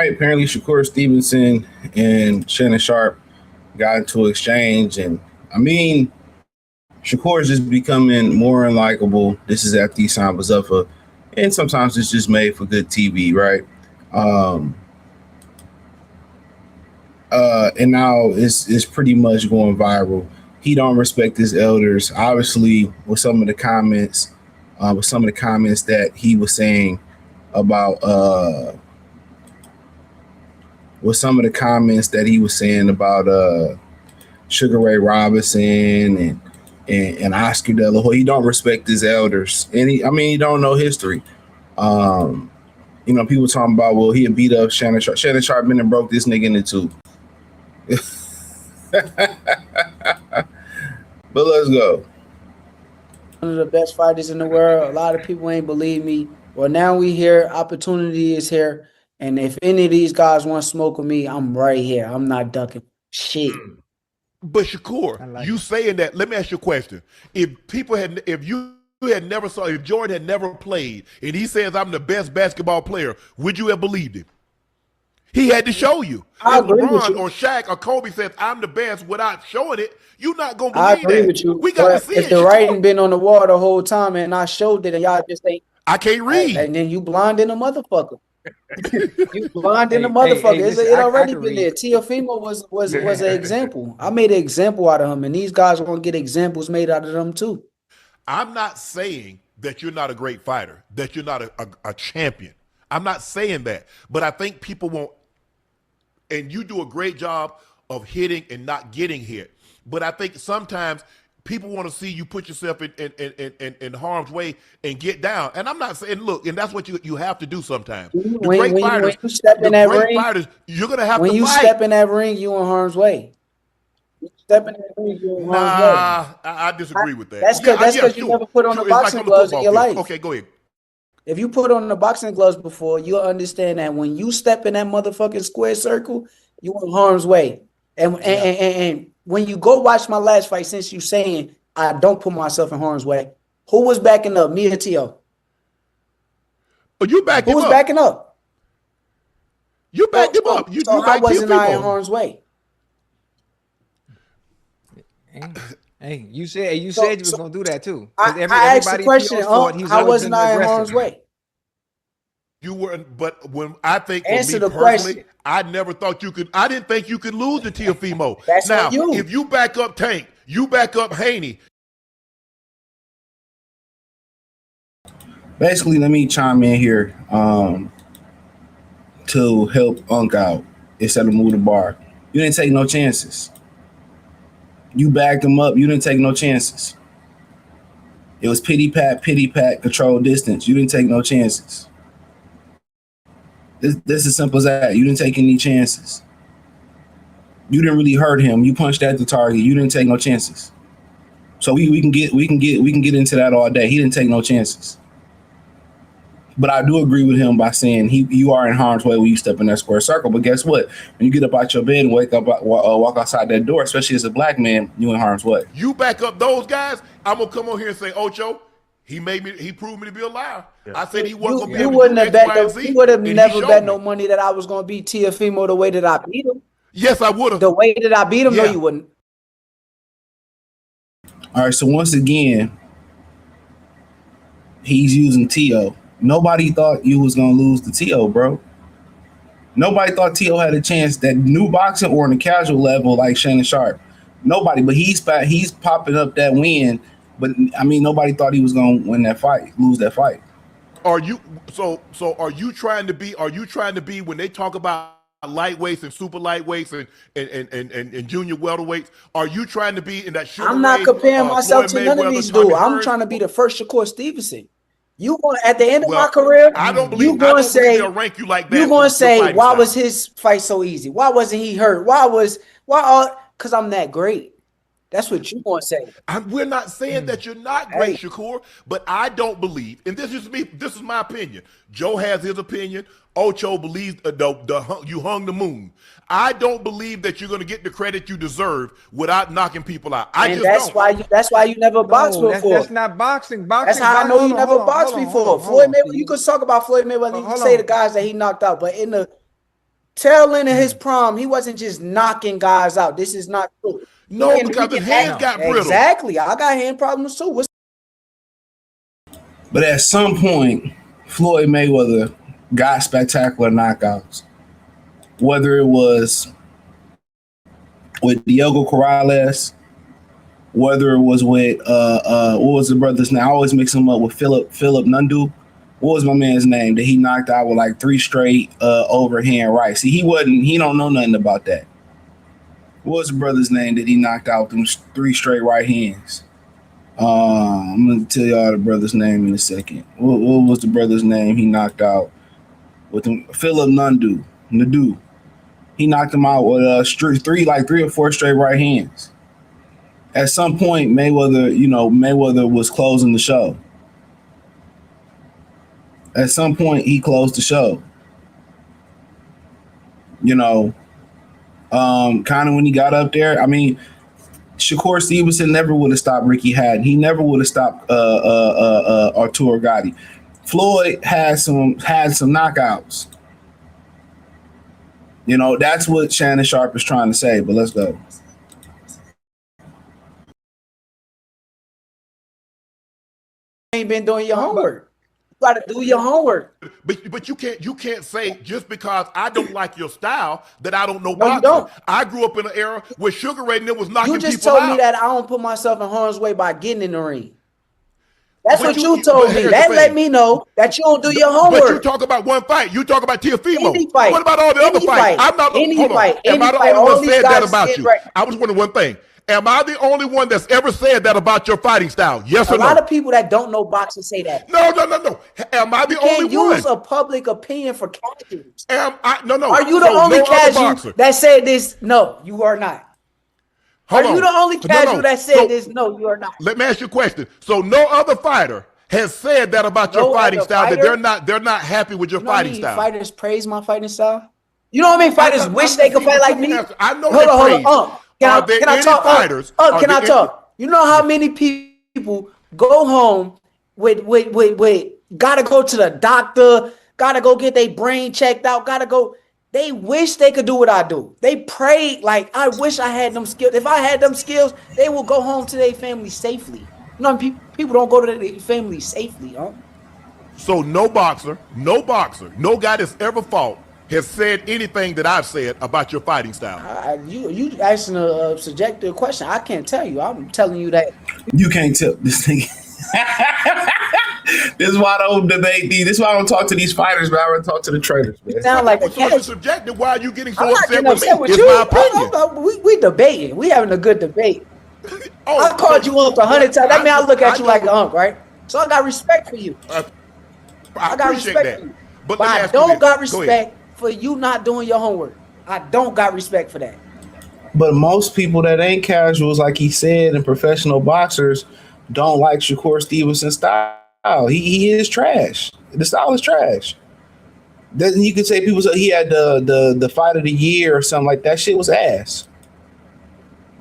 night, apparently Shakur Stevenson and Shannon Sharpe got into an exchange, and I mean, Shakur is just becoming more unlikable. This is after he signed was up for, and sometimes it's just made for good TV, right? Um, and now it's pretty much going viral. He don't respect his elders. Obviously, with some of the comments that he was saying about with some of the comments that he was saying about Sugar Ray Robinson and Oscar De La Hoya. He don't respect his elders, and he don't know history. People talking about, well, he had beat up Shannon Sharpe. Shannon Sharpe been and broke this nigga into two. But let's go. One of the best fighters in the world. A lot of people ain't believe me. Well, now we here. Opportunity is here. And if any of these guys want to smoke with me, I'm right here. I'm not ducking shit. But Shakur, you saying that, let me ask you a question. If Jordan had never played and he says I'm the best basketball player, would you have believed him? He had to show you. If LeBron or Shaq or Kobe says I'm the best without showing it, you're not gonna believe that. I agree with you. We got to see it. If the writing been on the wall the whole time and I showed it and y'all just ain't. I can't read. And then you blind in a motherfucker. You blind in a motherfucker. Listen, it already been there. Teofimo was an example. I made an example out of him, and these guys are gonna get examples made out of them too. I'm not saying that you're not a great fighter, that you're not a champion. I'm not saying that, but I think people won't. And you do a great job of hitting and not getting hit. But I think sometimes people want to see you put yourself in harm's way and get down. And I'm not saying, look, and that's what you have to do sometimes. When you step in that ring, you're going to have to fight. When you step in that ring, you in harm's way. You step in that ring, you in harm's way. I disagree with that. That's because you never put on the boxing gloves in your life. Okay, go ahead. If you put on the boxing gloves before, you'll understand that when you step in that motherfucking square circle, you in harm's way. And when you go watch my last fight, since you saying I don't put myself in harm's way, who was backing up, me or T.O.? Oh, you backed him up. Who was backing up? You backed him up. So how wasn't I in harm's way? Hey, you said you was gonna do that too. I asked the question. How wasn't I in harm's way? You weren't, but when I think answer for me the personally, question. I never thought you could. I didn't think you could lose to Teofimo. That's now, you. If you back up Tank, you back up Haney. Basically, let me chime in here to help Unk out instead of move the bar. You didn't take no chances. You backed him up. You didn't take no chances. It was pity pat, control distance. You didn't take no chances. This is simple as that. You didn't take any chances. You didn't really hurt him. You punched at the target. You didn't take no chances. So we can get into that all day. He didn't take no chances. But I do agree with him by saying you are in harm's way when you step in that square circle. But guess what? When you get up out your bed and walk outside that door, especially as a black man, you in harm's way. You back up those guys, I'm gonna come on here and say, Ocho, he proved me to be a liar. Yeah. I said he wasn't gonna be able to do X, Y, and Z. You would have never bet no money that I was gonna beat Teofimo the way that I beat him. Yes, I would have. The way that I beat him, no, you wouldn't. All right, so once again, he's using T.O. Nobody thought you was gonna lose to T.O., bro. Nobody thought T.O. had a chance that new boxing or on a casual level like Shannon Sharpe. Nobody, but he's popping up that win. But I mean, nobody thought he was gonna win that fight, lose that fight. Are you are you trying to be when they talk about lightweights and super lightweights and junior welterweights, are you trying to be in that Sugar I'm not Ray, comparing myself to none of these dudes. I'm Burns? trying to be the first Shakur Stevenson. You going at the end of my career? I don't believe they'll rank you like that. You going to say why was his fight so easy? Why wasn't he hurt? Because I'm that great. That's what you going to say. We're not saying that you're not great, Shakur, but I don't believe, and this is me. This is my opinion. Joe has his opinion. Ocho believes you hung the moon. I don't believe that you're going to get the credit you deserve without knocking people out. That's why you never boxed before. That's not boxing. That's how I know you never boxed before. Floyd Mayweather. You could talk about Floyd Mayweather. You can say the guys that he knocked out, but in the tail end of his prime, he wasn't just knocking guys out. This is not true. No, because his hands got brittle. Exactly. I got hand problems too. But at some point, Floyd Mayweather got spectacular knockouts. Whether it was with Diego Corrales, whether it was with what was the brother's name? I always mix him up with Philip Nundu. What was my man's name that he knocked out with like 3 straight overhand rights? See, he don't know nothing about that. What was the brother's name that he knocked out them 3 straight right hands? I'm gonna tell y'all the brother's name in a second. What was the brother's name he knocked out with him? Philip Nundu. He knocked him out with 3 or 4 straight right hands. At some point, Mayweather was closing the show. At some point, he closed the show. Kind of when he got up there. I mean, Shakur Stevenson never would have stopped Ricky Hatton. He never would have stopped Arturo Gatti. Floyd had some knockouts. That's what Shannon Sharpe is trying to say. But let's go. You ain't been doing your homework. You got to do your homework. But you can't say just because I don't like your style that I don't know No, you boxing. don't. I grew up in an era where Sugar Ray and them was knocking You just people told out. me that I don't put myself in harm's way by getting in the ring. That's But what you- you told but me. here's That the let thing. me know that you don't do your homework. But you talk about one fight. You talk about Teofimo. Any fight. What about all the other Any fights? fight. I'm not. Any hold on. fight. Am Any I the fight. only All one these said that guys about get you? right. I was wondering one thing. Am I the only one that's ever said that about your fighting style? Yes A or no? lot of people that don't know boxing say that. No. Am I the You only can't one? use a public opinion for casuals. No. Are you the So only no other casual boxer. that said this? No, you are not. Hold Are you on. the only casual No. that said So, this? No, you are not. Let me ask you a question. So no other fighter has said that about No your fighting other style, that fighter? they're not happy with your You know how fighting many style. fighters praise my fighting style? You know how many fighters I'm- wish I'm- they could see, fight but like you me? can answer. I know Hold they on. praise. Are there Can I any talk? fighters? Can I talk? You know how many people go home with gotta go to the doctor, gotta go get their brain checked out, gotta go. They wish they could do what I do. They pray like, I wish I had them skills. If I had them skills, they will go home to their family safely. You know, people don't go to their family safely, huh? So no boxer, no guy that's ever fought has said anything that I've said about your fighting style. You asking a subjective question. I can't tell you. I'm telling you that. You can't tell this thing. This is why I don't debate these. This is why I don't talk to these fighters, but I want to talk to the traders, man. You sound like a So it's cat. subjective. Why are you getting so I'm not upset getting with me? upset with It's you. my opinion. We debating. We having a good debate. Oh, I called you up 100 times. That mean I look at you like an know. unk, right? So I got respect for you. I I got appreciate respect that. for you. But But let me I ask you don't this. got Go ahead. respect for you not doing your homework. I don't got respect for that. But most people that ain't casuals, like he said, and professional boxers don't like Shakur Stevenson's style. He is trash. The style is trash. Then you could say people say he had the fight of the year or something like that. Shit was ass.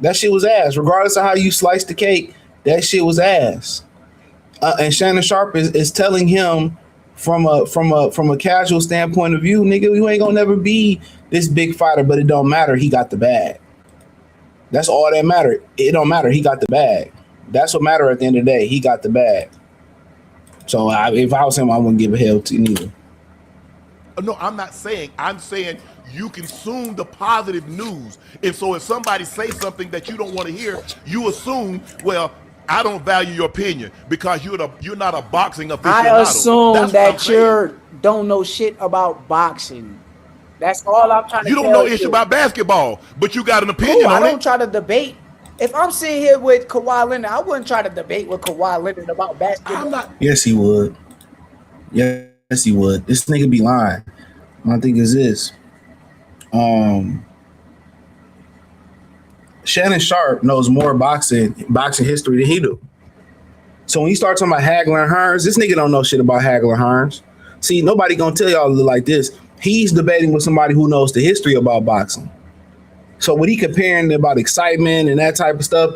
That shit was ass. Regardless of how you slice the cake, that shit was ass. And Shannon Sharpe is telling him from a casual standpoint of view, nigga, you ain't gonna never be this big fighter, but it don't matter. He got the bag. That's all that mattered. It don't matter. He got the bag. That's what mattered at the end of the day. He got the bag. So if I was him, I wouldn't give a hell to neither. No, I'm not saying. I'm saying you consume the positive news. And so if somebody says something that you don't want to hear, you assume, well, I don't value your opinion because you're not a boxing aficionado. I assume That's what I'm that saying. you don't know shit about boxing. That's all I'm trying to You tell don't know issue about basketball, but you got an opinion Cool, I on don't it. try to debate. If I'm sitting here with Kawhi Leonard, I wouldn't try to debate with Kawhi Leonard about basketball. I'm not. Yes, he would. Yes, he would. This nigga be lying. My thing is this. Shannon Sharpe knows more boxing history than he do. So when you start talking about Hagler and Hearns, this nigga don't know shit about Hagler and Hearns. See, nobody gonna tell y'all like this. He's debating with somebody who knows the history about boxing. So when he comparing about excitement and that type of stuff,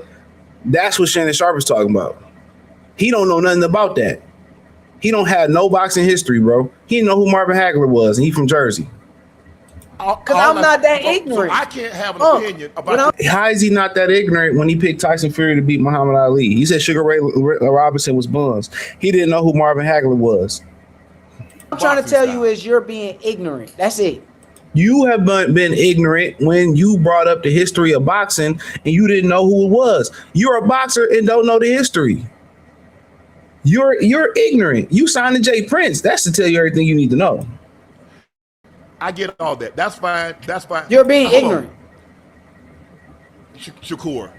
that's what Shannon Sharpe is talking about. He don't know nothing about that. He don't have no boxing history, bro. He didn't know who Marvin Hagler was, and he from Jersey. Because I'm not that ignorant. So I can't have an opinion about. How is he not that ignorant when he picked Tyson Fury to beat Muhammad Ali? He said Sugar Ray Robinson was buns. He didn't know who Marvin Hagler was. I'm trying to tell you is you're being ignorant. That's it. You have been ignorant when you brought up the history of boxing and you didn't know who it was. You're a boxer and don't know the history. You're ignorant. You signed to Jay Prince. That's to tell you everything you need to know. I get all that. That's fine. That's fine. You're being ignorant. Shakur,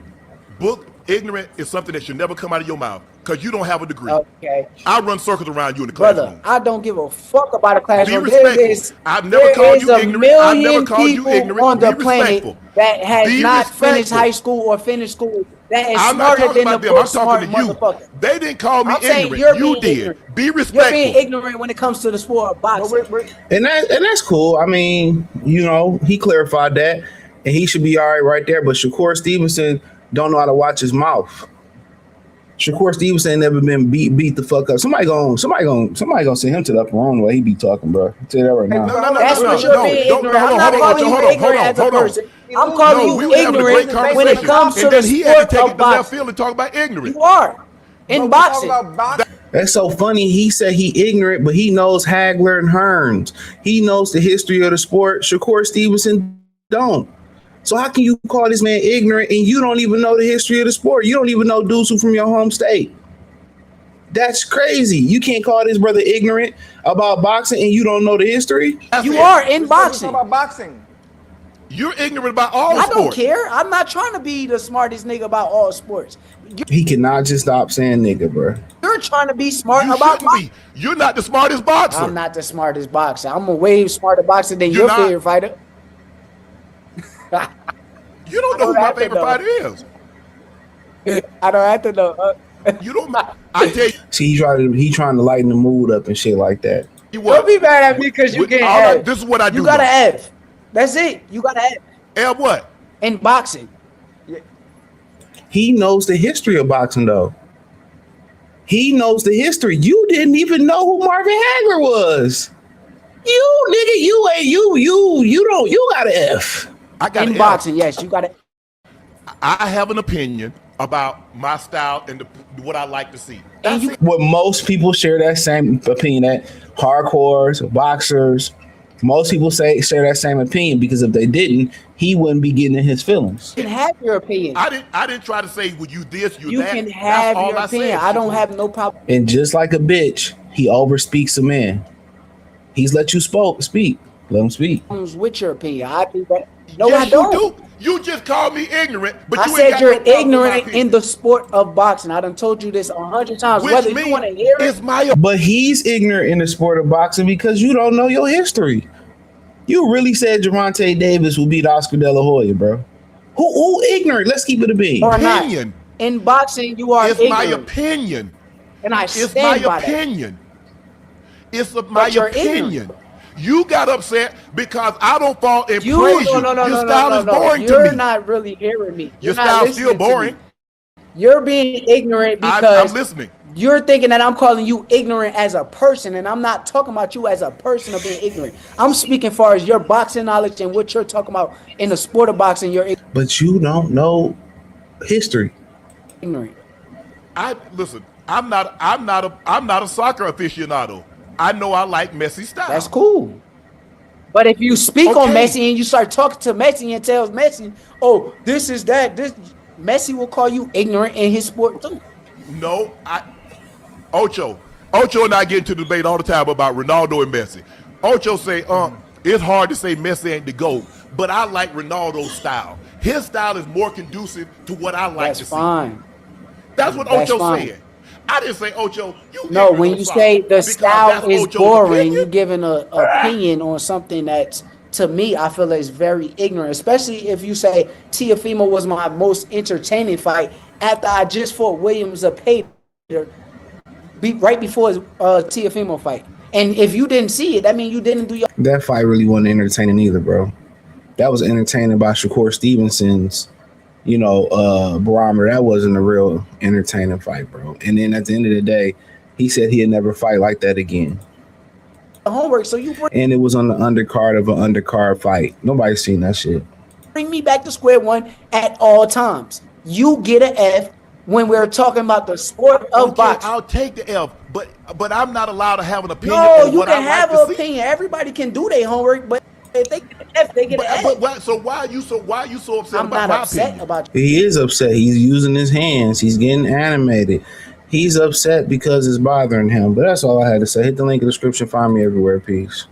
book ignorant is something that should never come out of your mouth because you don't have a degree. Okay. I run circles around you in the classroom. Brother, I don't give a fuck about a classroom. Be respectful. I've never called you ignorant. I've never called you ignorant. On the Be planet respectful. that has Be not respectful. finished high school or finished school that is I'm not smarter talking than about the them. I'm book smart talking to you. motherfucker. They didn't call me I'm saying ignorant. you're You being did. ignorant. Be respectful. You're being ignorant when it comes to the sport of boxing. And that's cool. I mean, you know, he clarified that, and he should be all right there. But Shakur Stevenson don't know how to watch his mouth. Shakur Stevenson never been beat the fuck up. Somebody gonna send him to the upper room the way he be talking, bro. I'll tell you that right now. That's what you're being ignorant. I'm not calling you ignorant as a person. I'm calling you ignorant when it comes to the sport of boxing. And talk about ignorance. You are in boxing. That's so funny. He said he ignorant, but he knows Hagler and Hearns. He knows the history of the sport. Shakur Stevenson don't. So how can you call this man ignorant and you don't even know the history of the sport? You don't even know dudes who from your home state. That's crazy. You can't call this brother ignorant about boxing and you don't know the history. You are in boxing. About boxing. You're ignorant about all I sports. don't care. I'm not trying to be the smartest nigga about all sports. He cannot just stop saying nigga, bro. You're trying to be smart You about shouldn't boxing. be. You're not the smartest boxer. I'm not the smartest boxer. I'm a way smarter boxer than You're your not. favorite fighter. You don't know who my favorite fighter is. I don't have to know. You don't. I tell you. See, he trying to lighten the mood up and shit like that. Don't be mad at me because you get F. This is what I do. You got though. an F. That's it. You got an F. F what? In boxing. He knows the history of boxing, though. He knows the history. You didn't even know who Marvin Hagler was. You nigga, you got an F. I got In an boxing, F. yes, you got it. I have an opinion about my style and what I like to see. And you, Well, most people share that same opinion. That hardcores, boxers, most people share that same opinion because if they didn't, he wouldn't be getting in his feelings. can have your opinion. I didn't try to say would you this, you You that. can have That's all your I opinion. said. I don't have no problem. And just like a bitch, he overspeaks a man. He's let you speak. Let him speak. With your opinion. I think that. No, Yes, I don't. You do. You just called me ignorant, but I you ain't said got you're no problem with my ignorant opinion. in the sport of boxing. I done told you this 100 times. Which Whether you means want to hear it's it, my But he's ignorant in the sport of boxing because you don't know your history. You really said Gervonta Davis will beat Oscar De La Hoya, bro. Who ignorant? Let's keep it a bean. or not. opinion. In boxing, you are It's ignorant. my opinion. And I It's stand my by that. opinion. It's my But you're opinion. ignorant. You got upset because I don't fall and You praise no you. no no Your no style no is no. boring You're to me. not really hearing me. Your You're not style's still listening to me. boring. You're being ignorant I'm because listening. you're thinking that I'm calling you ignorant as a person, and I'm not talking about you as a person of being ignorant. I'm speaking far as your boxing knowledge and what you're talking about in the sport of boxing. You're But you don't know history. ignorant. Listen. I'm not a soccer aficionado. I know I like Messi style. That's cool. But if you speak on Okay. Messi and you start talking to Messi and tells Messi, oh, this is that, this Messi will call you ignorant in his sport too. No, Ocho and I get into debate all the time about Ronaldo and Messi. Ocho say, it's hard to say Messi ain't the GOAT, but I like Ronaldo's style. His style is more conducive to what I like That's to fine. see. That's what That's Ocho fine. said. I didn't say Ocho. You No, ignorant when on you soccer, say the because style that's is Ocho's boring, opinion. you're giving an opinion on something that's, to me, I feel is very ignorant. Especially if you say Teofimo was my most entertaining fight after I just fought Williams of Pater right before his Teofimo fight. And if you didn't see it, that means you didn't do your. That fight really wasn't entertaining either, bro. That was entertaining by Shakur Stevenson's, barometer. That wasn't a real entertaining fight, bro. And then at the end of the day, he said he'd never fight like that again. homework. So you And it was on the undercard of an undercard fight. Nobody's seen that shit. bring me back to square one at all times. You get an F when we're talking about the sport of boxing. I'll take the F, but I'm not allowed to have an opinion. No, on you what can I have like an to opinion. Everybody can do their homework, but if they get an F, they get an F. So why are you so upset I'm about not my upset opinion? about you. He is upset. He's using his hands. He's getting animated. He's upset because it's bothering him. But that's all I had to say. Hit the link in the description. Find me everywhere. Peace.